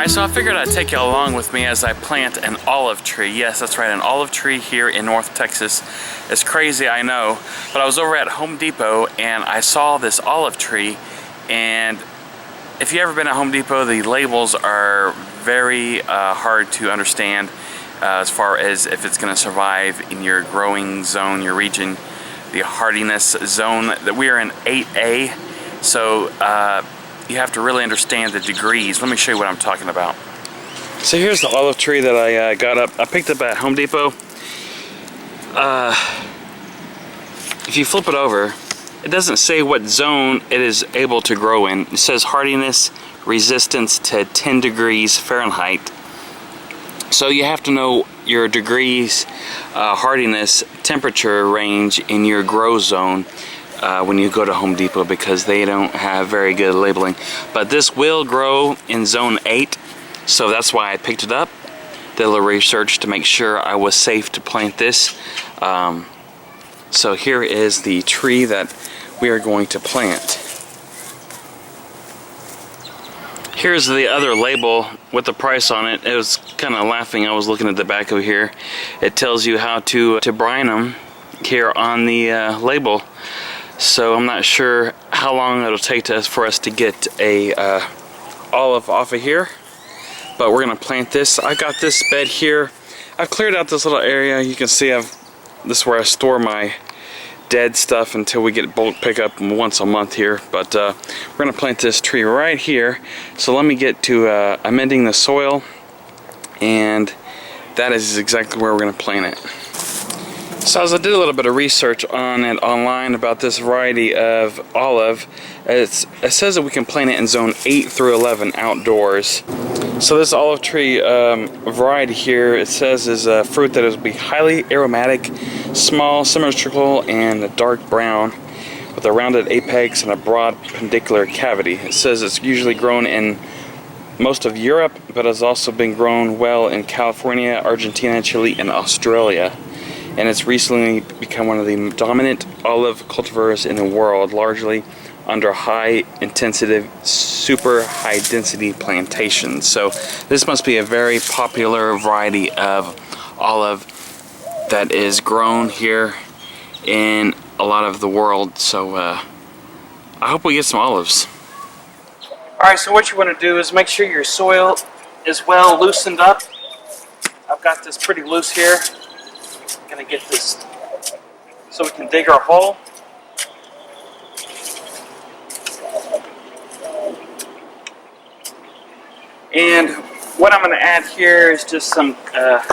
Alright, so I figured I'd take you along with me as I plant an olive tree. Yes, that's right, an olive tree here in North Texas. It's crazy, I know, but I was over at Home Depot and I saw this olive tree, and if you've ever been at Home Depot, the labels are very hard to understand as far as if it's going to survive in your growing zone, your region, the hardiness zone. That we are in 8A, so you have to really understand the degrees. Let me show you what I'm talking about. So here's the olive tree that I got up. I picked up at Home Depot. If you flip it over, it doesn't say what zone it is able to grow in. It says hardiness resistance to 10 degrees Fahrenheit. So you have to know your degrees hardiness temperature range in your grow zone when you go to Home Depot, because they don't have very good labeling. But this will grow in zone 8, so that's why I picked it up. Did a little research to make sure I was safe to plant this. So here is the tree that we are going to plant. Here's the other label with the price on it. It was kind of laughing. I was looking at the back of here. It tells you how to brine them here on the label. So I'm not sure how long it'll take for us to get a olive off of here, but we're gonna plant this. I got this bed here. I've cleared out this little area. You can see this is where I store my dead stuff until we get bulk pickup once a month here. But we're gonna plant this tree right here. So let me get to amending the soil, and that is exactly where we're gonna plant it. So as I did a little bit of research on it online about this variety of olive, it says that we can plant it in zone 8 through 11 outdoors. So this olive tree variety here, it says, is a fruit that will be highly aromatic, small, symmetrical, and dark brown, with a rounded apex and a broad pendicular cavity. It says it's usually grown in most of Europe, but has also been grown well in California, Argentina, Chile, and Australia. And it's recently become one of the dominant olive cultivars in the world, largely under high intensity, super high density plantations. So this must be a very popular variety of olive that is grown here in a lot of the world. So I hope we get some olives. Alright, so what you want to do is make sure your soil is well loosened up. I've got this pretty loose here. Gonna get this so we can dig our hole. And what I'm going to add here is just some a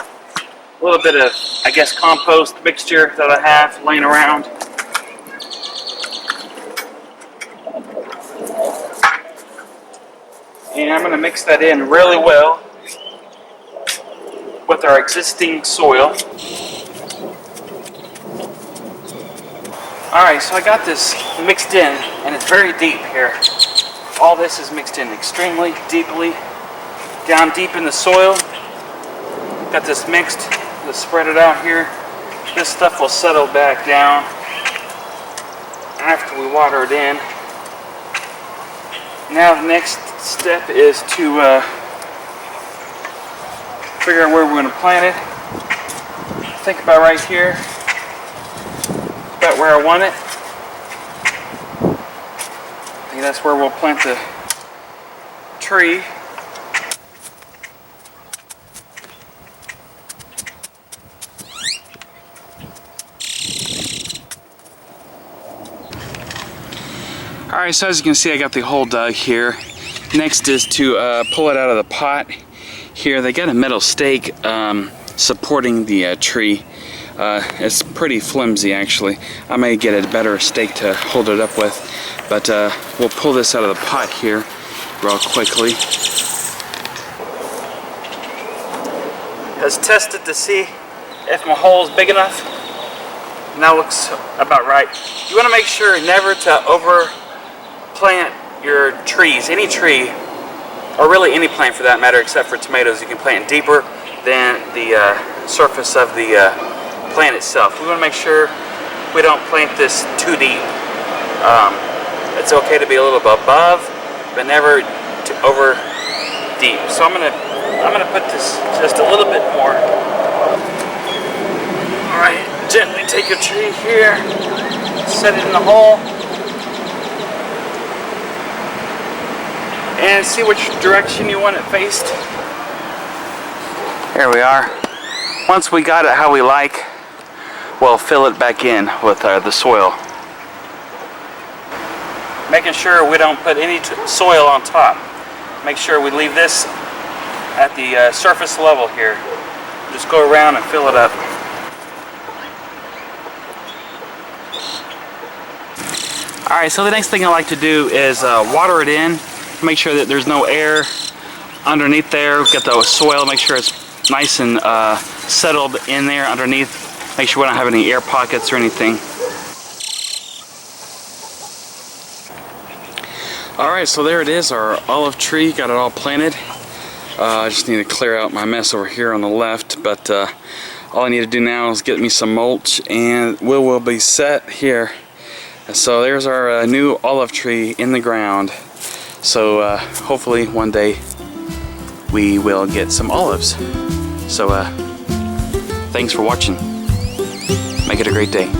little bit of, I guess, compost mixture that I have laying around. And I'm going to mix that in really well with our existing soil. Alright, so I got this mixed in, and it's very deep here. All this is mixed in extremely deeply, down deep in the soil. Got this mixed, let's spread it out here. This stuff will settle back down after we water it in. Now the next step is to figure out where we're going to plant it. Think about right here. About where I want it. I think that's where we'll plant the tree. Alright, so as you can see, I got the hole dug here. Next is to pull it out of the pot. Here they got a metal stake supporting the tree. It's pretty flimsy, actually. I may get a better stake to hold it up with, but we'll pull this out of the pot here real quickly. Has tested to see if my hole is big enough, and that looks about right. You want to make sure never to over plant your trees. Any tree, or really any plant for that matter, except for tomatoes, you can plant deeper than the surface of the plant itself. We want to make sure we don't plant this too deep. It's okay to be a little above, but never to over deep. So I'm gonna put this just a little bit more. All right, gently take your tree here, set it in the hole, and see which direction you want it faced. Here we are. Once we got it how we like, we'll fill it back in with the soil. Making sure we don't put any soil on top. Make sure we leave this at the surface level here. Just go around and fill it up. Alright, so the next thing I like to do is water it in. Make sure that there's no air underneath there. Get the soil, make sure it's nice and settled in there underneath. Make sure we don't have any air pockets or anything. Alright, so there it is, our olive tree. Got it all planted. I just need to clear out my mess over here on the left, but all I need to do now is get me some mulch and we'll be set here. So there's our new olive tree in the ground. So hopefully one day we will get some olives. So thanks for watching. Make it a great day.